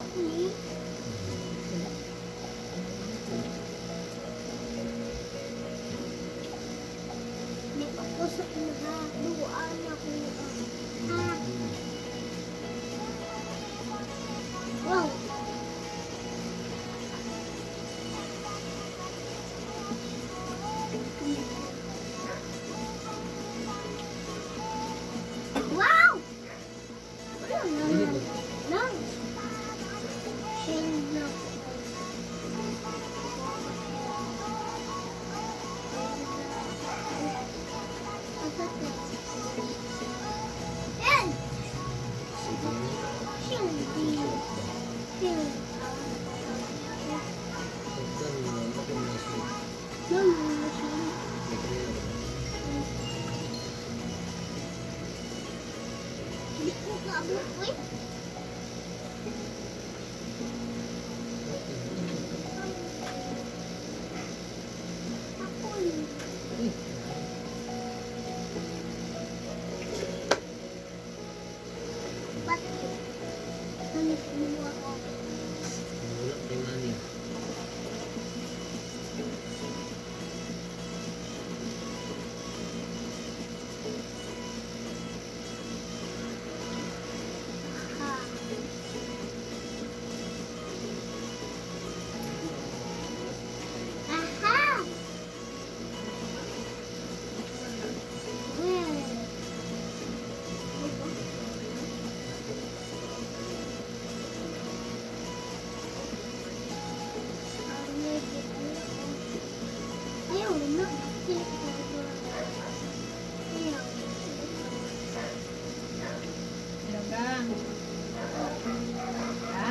Hmm. May pag-usap na ha. Duwaan ako. Ha? Wow. Wow! No. Change na. Yan! Hindi. Hindi ko kaabot ko eh. Ako eh. Ba't hanap mo ako? Wala kay Manny. Ha. Aha! Ayaw na. Ayaw. Dagang. Ha?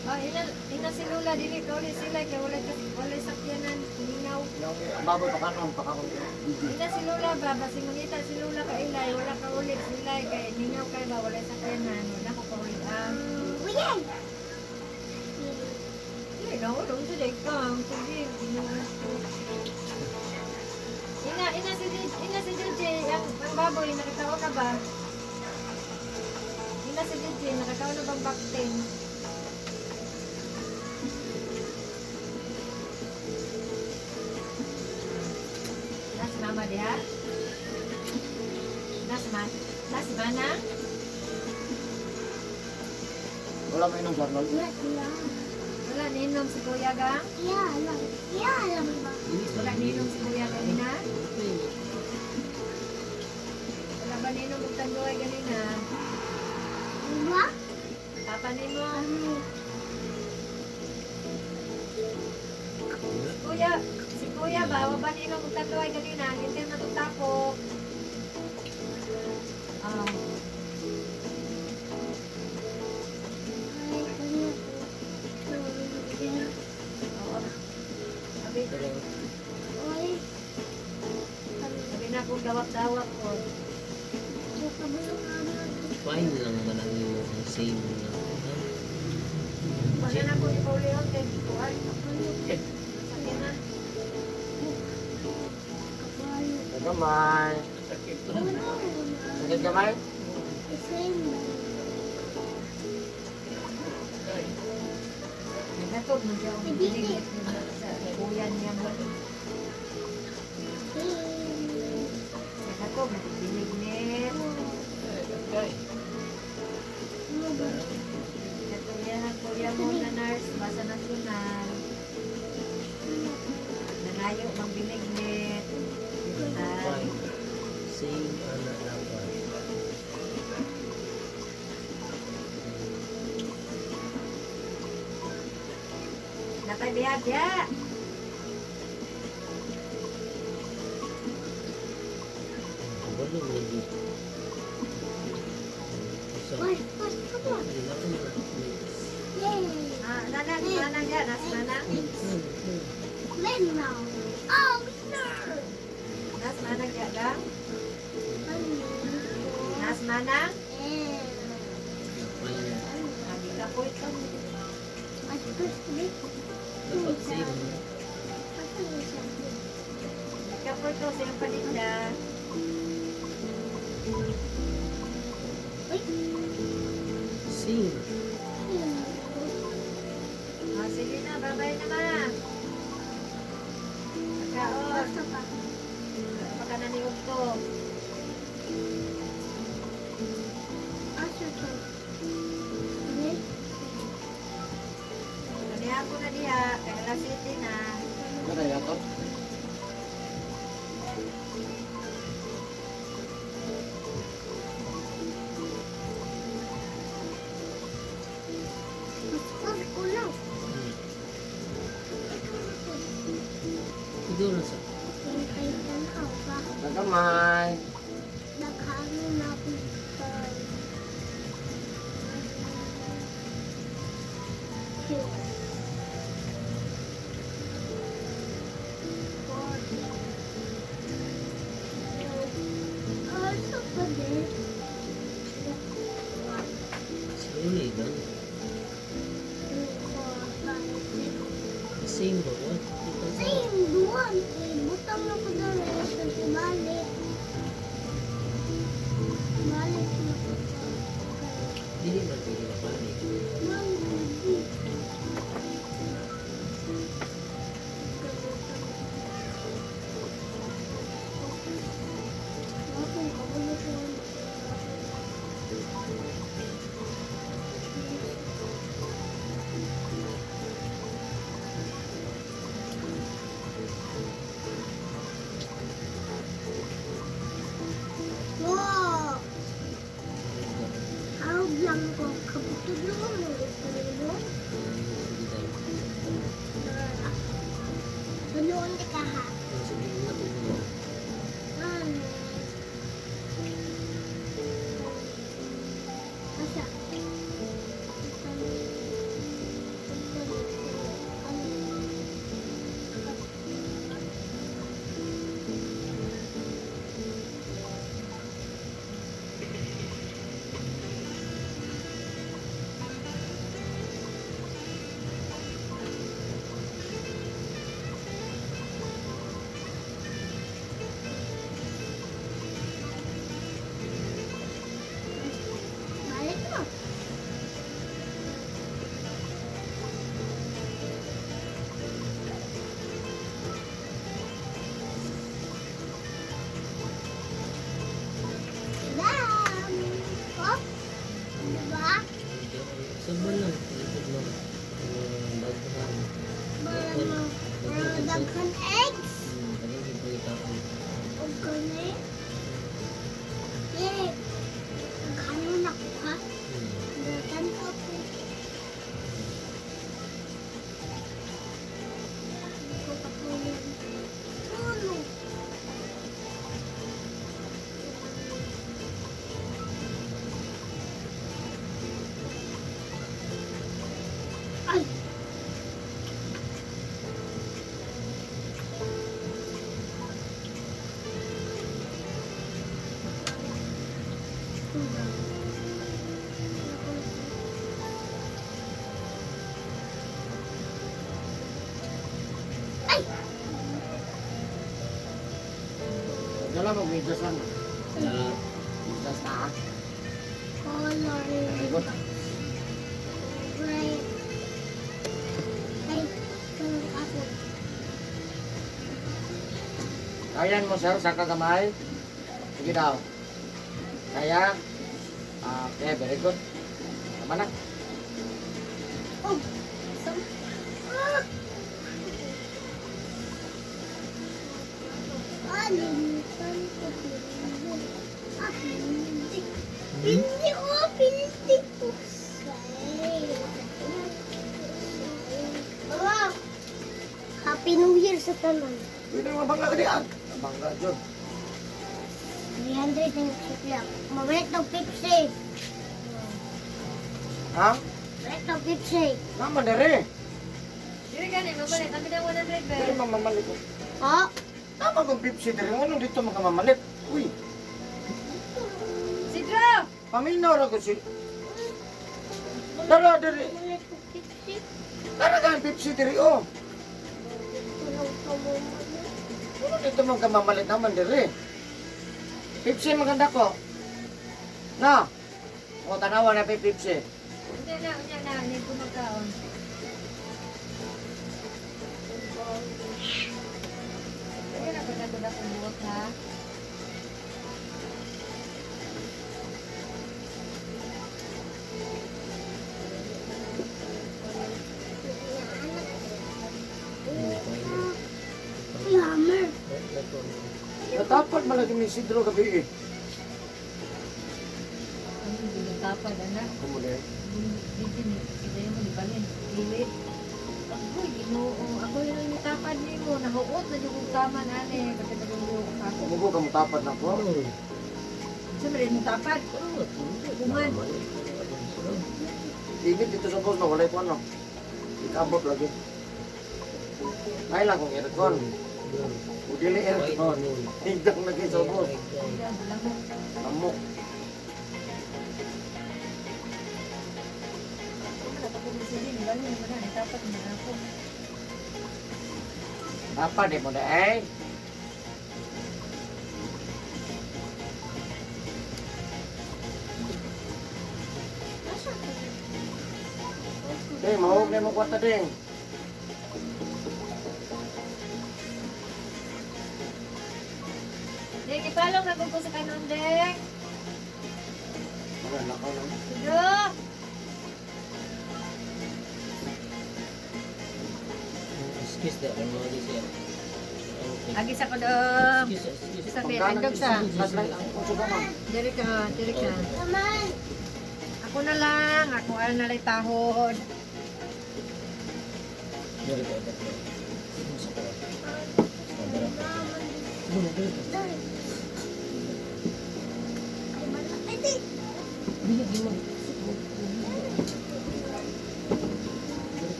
Oh, ina si Lula dili ka ulit sila kay wala sakyanan mingaw. Baboy pakakang Ina si Lula ba basi mangita si Lula ka ilay wala ka ulit sila kay mingaw kay ba wala sakyanan wala ko ulit ang. Uyan! Dili na ulo sa day kang sige. Ina si DJ ang baboy nakatawa na ba? Ina si DJ nakatawa na bang bakting? Nas mama dia? Nas mana? wala may nang journal. Wala ninom si Kuya gang? Yeah, lang. Yeah, lang ba? Wala ninom si Kuya ganina? Wala ba ninom og tanduay ganina? Diba? Papa nimo? Kuya, si Kuya ba? Wala ba ninom og tanduay ganina? Hindi na tutapok. Ah. Ay, kanya ko. Oo. Sabi, Oy. sabi na kung dawak-dawak ko. Kabulong naman. Fine lang man ang yung same na. Wala na ko ipaulihan kay Kuan. Sakit na. Kabayo. Gamay. Sakit gamay? Same. Naghatod mo siya ang bilig sa kuyan niya mo. Naghatod, nagbilig net. Natuloyan ang kuya mo na nurse, basa nasyonal. Nangayo mang bilig net. Fine. Same anak dapat. Napay biya-biya. Wala mo lagi. Oy, oy, come on. Yay. Nanang ya, nas nanang. Win now. Oh, winner. Nas manang ya gang. Ano? Nas manang. Eh. Abi ka po ito. At first week. Dapat same. Ano yung sabi? Ka po ito sa iyong paninda. Uy. Same. Ayun. babay naman. Pagkaon. Basta pa. Baka naniog to. Asa to? Okay? Kaniya ko na diha. Kaya alas 7 na. Ano yan to? Mas kulang. Siguro sa Yung kay tanaw pa. Nagamay. Naghano na ako ito. Cute. 40. Asa pa din? siguro iban. 2, 4, 5, 6. Same ba ko? Same, duwan. Butang na ko na rin sa balik. Balik na ko sa Dili man pwede mapalik. Wow! Harap lang ko. Kabutod naman mo. Pero, Tunuan ka ha. Sabihin na po mo. Ano? Asa? Balik mo. Bam! Hop! Diba? Sabon lang. Ikot lang. Daghan. Mga daghan eggs. Daghan yung pagkitaon. Huwag ka na eh. Eh, nagkano na ko ha? Daghan ako. Hindi ko patulog. Tulog. Ay! Ay! Dala mo bigas lang. Ah, Bigas na ha. Color. Ikot. Red. Ay, tulog ako. Kayan mo sir sa kagamay. Sige daw. Kaya. Okay, very good. Tama na. Oh! Sam- Ah! Alinitan ko pinili. Ah, pinili. Pinili ko, pinili ko. Say. Mama! Happy New Year sa tanan. Pwede mo mabangga ka diyan. Mabangga dyan. 300 ang siklap. Mabalik ng Pepsi. Ha? Balik ng Pepsi. Naman dere. Dili gani, mabalik. Kami na 100 Dere ba? mamamalit ko. Oh! Tama kong Pepsi dere. Ano dito makamamalit? Uy. Sidro! Paminaw na ko si... Tara dere. Balik ng Pepsi. Tara ka ang Pepsi dere. Oh. Walang pamamalit. Ano dito makamamalit naman dere? Pepsi maganda ko. Na. O tanawa na Pepsi. Hindi na, hindi na. Hindi ko magkaon. out ha. Hammer. Natapat malagi ni Sidro gabi eh. Ano yung tapad anak? Kumuli. Dito ni kita yung malibalin. Pilit. Ako, ginoo. Ako yung tapad ni mo. Nahuot na yung utaman ane. Pagkatagong yung ako. Umugo ka mo tapat na ko. Siyempre yung tapad. Kuman. Ibig dito sa boss na walay ko ano. Ikabot lagi. Ay lang kung aircon. Udili aircon. Higdang lagi sa boss. Amok. Apa deh mo eh? Ding, mau na mo kwarta ding. Dek, ipalong na kung sa kanon, Dek. Wala lakaw lang. Sige. Excuse that, ano mo siya. Agis ako dong. Excuse. Sa pinindog sa. Saslay ang kusuga mo. Diri ka, diri ka. Naman. Ako na lang. Ako ang nalay tahod. Dari ko ito. Sa ko. Dali. Ay, malaki din. Bilagi mo.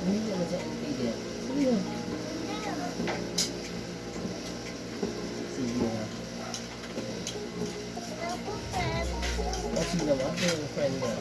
Hindi na sa video. Sige. Sige. Ako, friend. Kasi naman, yung friend mo.